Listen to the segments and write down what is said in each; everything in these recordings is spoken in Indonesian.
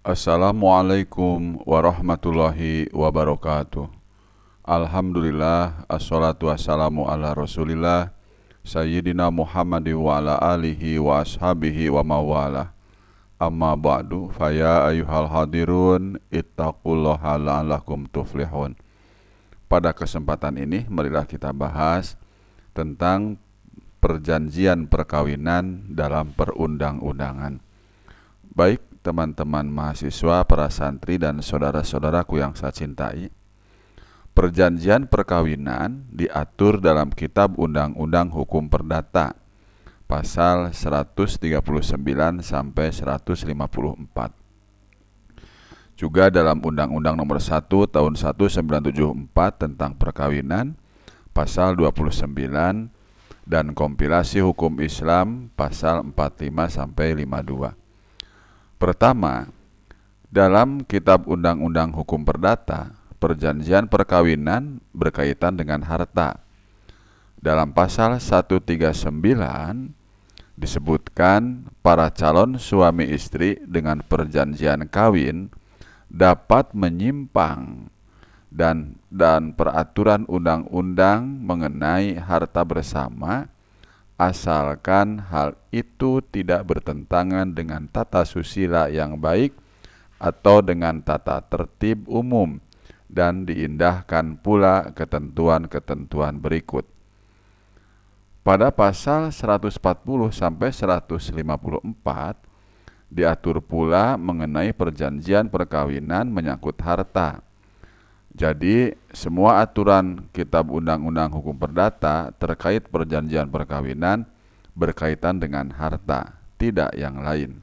Assalamualaikum warahmatullahi wabarakatuh. Alhamdulillah, assalatu wassalamu ala rasulillah Sayyidina Muhammad wa ala alihi wa ashabihi wa mawalah. Amma ba'du, faya ayuhal hadirun ittaqullaha la'allakum tuflihun. Pada kesempatan ini marilah kita bahas tentang perjanjian perkawinan dalam perundang-undangan. Baik teman-teman mahasiswa, para santri dan saudara-saudaraku yang saya cintai, perjanjian perkawinan diatur dalam Kitab Undang-Undang Hukum Perdata pasal 139 sampai 154. Juga dalam Undang-Undang Nomor 1 Tahun 1974 tentang perkawinan pasal 29 dan kompilasi hukum Islam pasal 45 sampai 52. Pertama, dalam Kitab Undang-Undang Hukum Perdata, perjanjian perkawinan berkaitan dengan harta. Dalam pasal 139 disebutkan para calon suami istri dengan perjanjian kawin dapat menyimpang dan peraturan undang-undang mengenai harta bersama asalkan hal itu tidak bertentangan dengan tata susila yang baik atau dengan tata tertib umum dan diindahkan pula ketentuan-ketentuan berikut. Pada pasal 140 sampai 154 diatur pula mengenai perjanjian perkawinan menyangkut harta. Jadi, semua aturan Kitab Undang-Undang Hukum Perdata terkait perjanjian perkawinan berkaitan dengan harta, tidak yang lain.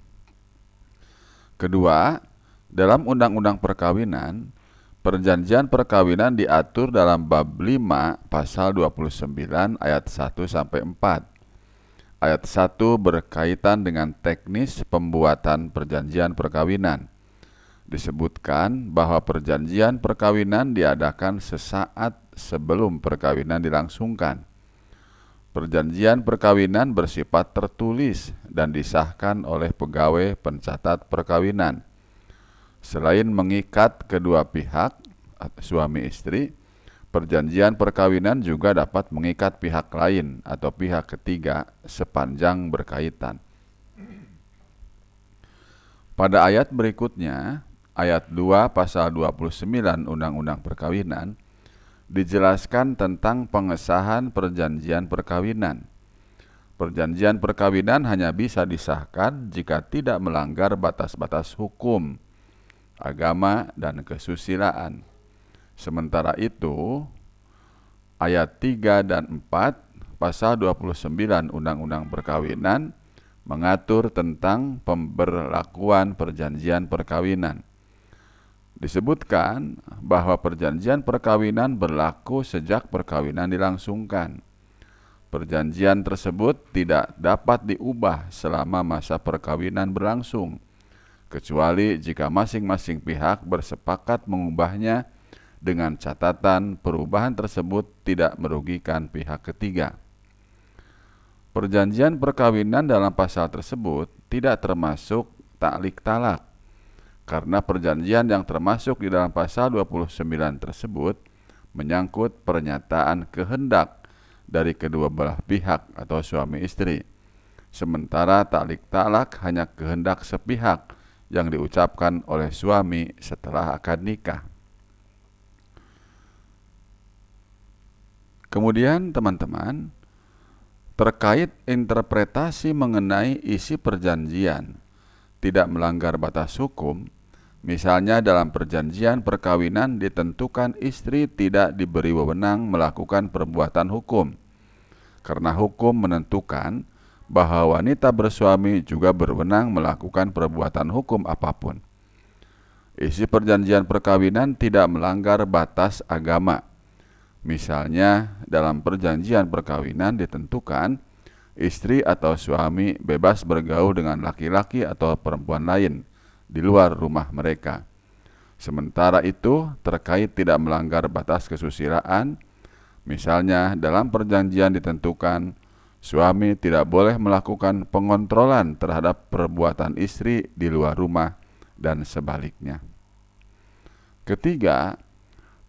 Kedua, dalam Undang-Undang Perkawinan, perjanjian perkawinan diatur dalam bab 5 pasal 29 ayat 1 sampai 4. Ayat 1 berkaitan dengan teknis pembuatan perjanjian perkawinan. Disebutkan bahwa perjanjian perkawinan diadakan sesaat sebelum perkawinan dilangsungkan. Perjanjian perkawinan bersifat tertulis dan disahkan oleh pegawai pencatat perkawinan. Selain mengikat kedua pihak, suami istri, perjanjian perkawinan juga dapat mengikat pihak lain atau pihak ketiga sepanjang berkaitan. Pada ayat berikutnya, ayat 2 pasal 29 Undang-Undang Perkawinan dijelaskan tentang pengesahan perjanjian perkawinan. Perjanjian perkawinan hanya bisa disahkan jika tidak melanggar batas-batas hukum, agama, dan kesusilaan. Sementara itu, ayat 3 dan 4 pasal 29 Undang-Undang Perkawinan mengatur tentang pemberlakuan perjanjian perkawinan. Disebutkan bahwa perjanjian perkawinan berlaku sejak perkawinan dilangsungkan. Perjanjian tersebut tidak dapat diubah selama masa perkawinan berlangsung, kecuali jika masing-masing pihak bersepakat mengubahnya dengan catatan perubahan tersebut tidak merugikan pihak ketiga. Perjanjian perkawinan dalam pasal tersebut tidak termasuk taklik talak, karena perjanjian yang termasuk di dalam pasal 29 tersebut menyangkut pernyataan kehendak dari kedua belah pihak atau suami istri. Sementara taklik talak hanya kehendak sepihak yang diucapkan oleh suami setelah akad nikah. Kemudian teman-teman, terkait interpretasi mengenai isi perjanjian tidak melanggar batas hukum, misalnya dalam perjanjian perkawinan ditentukan istri tidak diberi wewenang melakukan perbuatan hukum, karena hukum menentukan bahwa wanita bersuami juga berwenang melakukan perbuatan hukum apapun. Isi perjanjian perkawinan tidak melanggar batas agama. Misalnya dalam perjanjian perkawinan ditentukan istri atau suami bebas bergaul dengan laki-laki atau perempuan lain di luar rumah mereka. Sementara itu, terkait tidak melanggar batas kesusilaan, misalnya dalam perjanjian ditentukan suami tidak boleh melakukan pengontrolan terhadap perbuatan istri di luar rumah dan sebaliknya. Ketiga,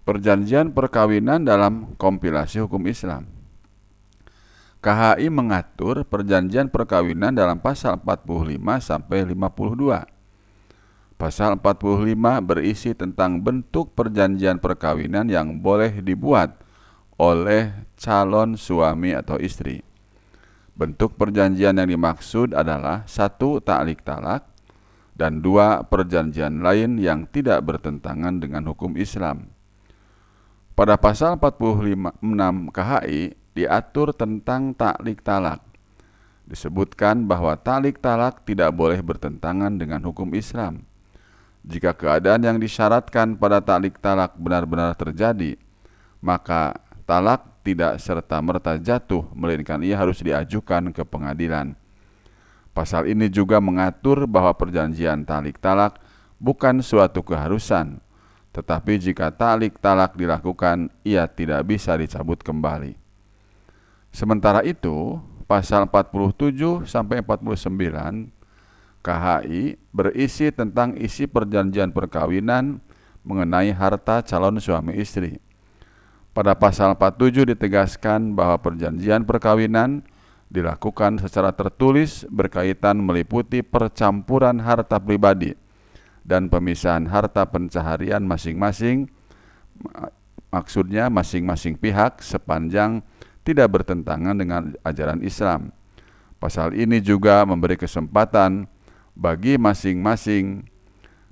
perjanjian perkawinan dalam kompilasi hukum Islam. KHI mengatur perjanjian perkawinan dalam pasal 45 sampai 52. Pasal 45 berisi tentang bentuk perjanjian perkawinan yang boleh dibuat oleh calon suami atau istri. Bentuk perjanjian yang dimaksud adalah 1. Ta'liq talak, dan 2. Perjanjian lain yang tidak bertentangan dengan hukum Islam. Pada pasal 46 KHI diatur tentang ta'liq talak. Disebutkan bahwa ta'liq talak tidak boleh bertentangan dengan hukum Islam. Jika keadaan yang disyaratkan pada ta'liq talak benar-benar terjadi, maka talak tidak serta-merta jatuh, melainkan ia harus diajukan ke pengadilan. Pasal ini juga mengatur bahwa perjanjian ta'liq talak bukan suatu keharusan, tetapi jika ta'liq talak dilakukan, ia tidak bisa dicabut kembali. Sementara itu, pasal 47 sampai 49 KHI berisi tentang isi perjanjian perkawinan mengenai harta calon suami istri. Pada pasal 47 ditegaskan bahwa perjanjian perkawinan dilakukan secara tertulis berkaitan meliputi percampuran harta pribadi dan pemisahan harta pencaharian masing-masing, maksudnya masing-masing pihak, sepanjang tidak bertentangan dengan ajaran Islam. Pasal ini juga memberi kesempatan bagi masing-masing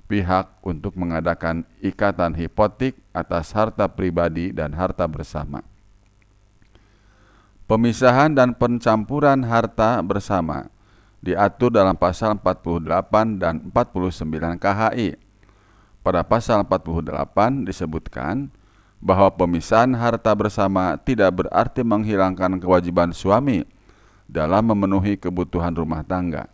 pihak untuk mengadakan ikatan hipotek atas harta pribadi dan harta bersama. Pemisahan dan pencampuran harta bersama diatur dalam pasal 48 dan 49 KHI. Pada pasal 48 disebutkan bahwa pemisahan harta bersama tidak berarti menghilangkan kewajiban suami dalam memenuhi kebutuhan rumah tangga.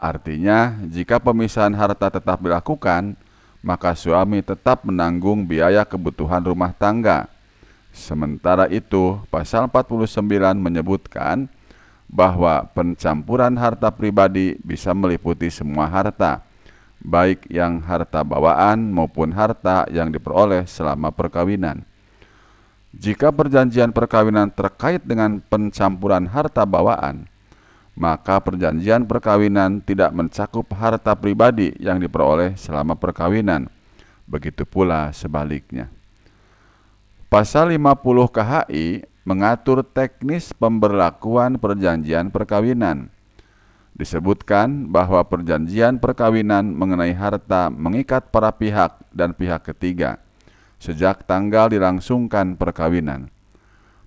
Artinya, jika pemisahan harta tetap dilakukan, maka suami tetap menanggung biaya kebutuhan rumah tangga. Sementara itu, pasal 49 menyebutkan bahwa pencampuran harta pribadi bisa meliputi semua harta, baik yang harta bawaan maupun harta yang diperoleh selama perkawinan. Jika perjanjian perkawinan terkait dengan pencampuran harta bawaan, maka perjanjian perkawinan tidak mencakup harta pribadi yang diperoleh selama perkawinan. Begitu pula sebaliknya. Pasal 50 KHI mengatur teknis pemberlakuan perjanjian perkawinan. Disebutkan bahwa perjanjian perkawinan mengenai harta mengikat para pihak dan pihak ketiga sejak tanggal dilangsungkan perkawinan.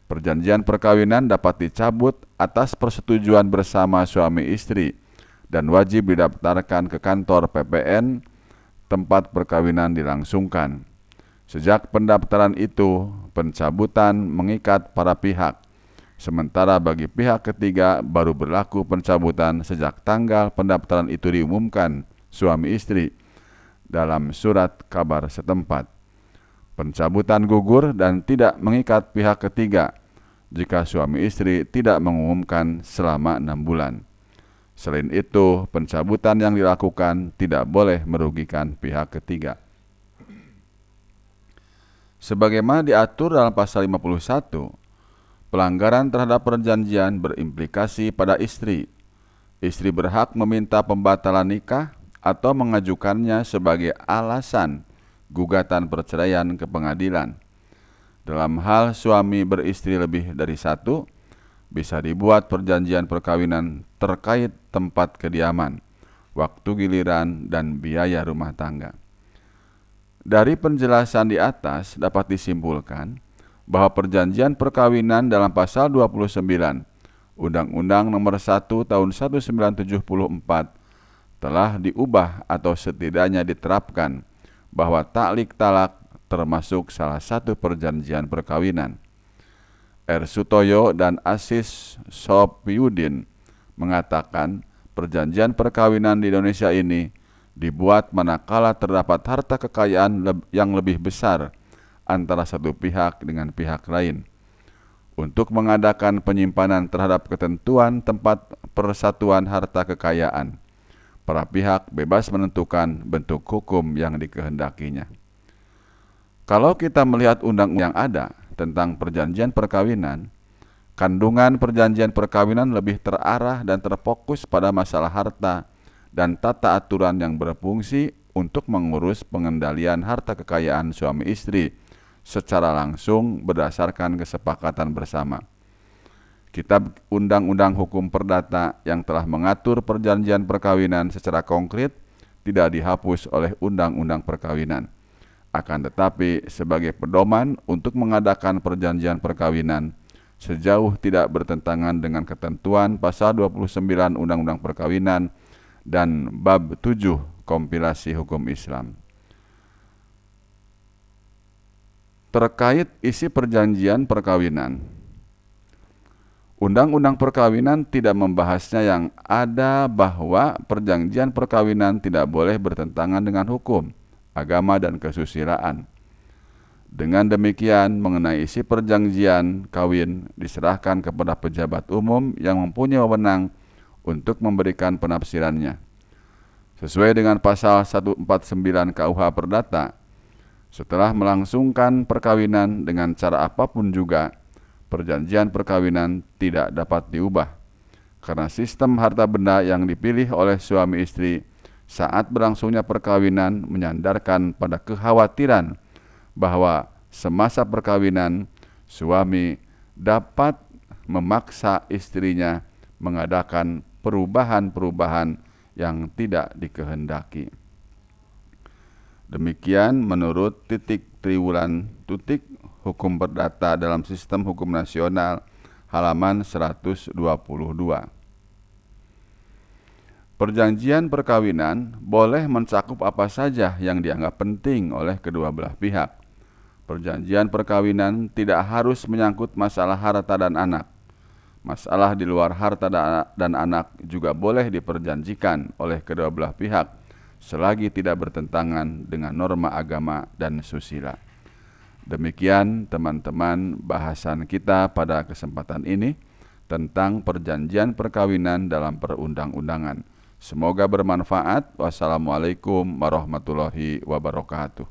Perjanjian perkawinan dapat dicabut atas persetujuan bersama suami istri dan wajib didaftarkan ke kantor PPN tempat perkawinan dilangsungkan. Sejak pendaftaran itu, pencabutan mengikat para pihak. Sementara bagi pihak ketiga baru berlaku pencabutan sejak tanggal pendaftaran itu diumumkan suami istri dalam surat kabar setempat. Pencabutan gugur dan tidak mengikat pihak ketiga jika suami istri tidak mengumumkan selama 6 bulan. Selain itu, pencabutan yang dilakukan tidak boleh merugikan pihak ketiga. Sebagaimana diatur dalam pasal 51, pelanggaran terhadap perjanjian berimplikasi pada istri. Istri berhak meminta pembatalan nikah atau mengajukannya sebagai alasan gugatan perceraian ke pengadilan. Dalam hal suami beristri lebih dari satu, bisa dibuat perjanjian perkawinan terkait tempat kediaman, waktu giliran, dan biaya rumah tangga. Dari penjelasan di atas dapat disimpulkan bahwa perjanjian perkawinan dalam pasal 29 Undang-Undang Nomor 1 Tahun 1974 telah diubah atau setidaknya diterapkan bahwa ta'liq talak termasuk salah satu perjanjian perkawinan. R. Sutoyo dan Asis Sopyudin mengatakan perjanjian perkawinan di Indonesia ini dibuat manakala terdapat harta kekayaan yang lebih besar antara satu pihak dengan pihak lain. Untuk mengadakan penyimpanan terhadap ketentuan tempat persatuan harta kekayaan, Para pihak bebas menentukan bentuk hukum yang dikehendakinya. Kalau kita melihat undang-undang yang ada tentang perjanjian perkawinan, kandungan perjanjian perkawinan lebih terarah dan terfokus pada masalah harta dan tata aturan yang berfungsi untuk mengurus pengendalian harta kekayaan suami istri secara langsung berdasarkan kesepakatan bersama. Kitab Undang-Undang Hukum Perdata yang telah mengatur perjanjian perkawinan secara konkret tidak dihapus oleh Undang-Undang Perkawinan. Akan tetapi sebagai pedoman untuk mengadakan perjanjian perkawinan sejauh tidak bertentangan dengan ketentuan pasal 29 Undang-Undang Perkawinan dan bab 7 kompilasi hukum Islam. Terkait isi perjanjian perkawinan, Undang-Undang Perkawinan tidak membahasnya yang ada bahwa perjanjian perkawinan tidak boleh bertentangan dengan hukum, agama, dan kesusilaan. Dengan demikian, mengenai isi perjanjian kawin diserahkan kepada pejabat umum yang mempunyai wewenang untuk memberikan penafsirannya. Sesuai dengan pasal 149 KUH Perdata, setelah melangsungkan perkawinan dengan cara apapun juga, perjanjian perkawinan tidak dapat diubah, karena sistem harta benda yang dipilih oleh suami istri saat berlangsungnya perkawinan menyandarkan pada kekhawatiran bahwa semasa perkawinan suami dapat memaksa istrinya mengadakan perubahan-perubahan yang tidak dikehendaki. Demikian menurut Triwulan Tutik Hukum Perdata dalam Sistem Hukum Nasional halaman 122. Perjanjian perkawinan boleh mencakup apa saja yang dianggap penting oleh kedua belah pihak. Perjanjian perkawinan tidak harus menyangkut masalah harta dan anak. Masalah di luar harta dan anak juga boleh diperjanjikan oleh kedua belah pihak selagi tidak bertentangan dengan norma agama dan susila. Demikian teman-teman bahasan kita pada kesempatan ini tentang perjanjian perkawinan dalam perundang-undangan. Semoga bermanfaat. Wassalamualaikum warahmatullahi wabarakatuh.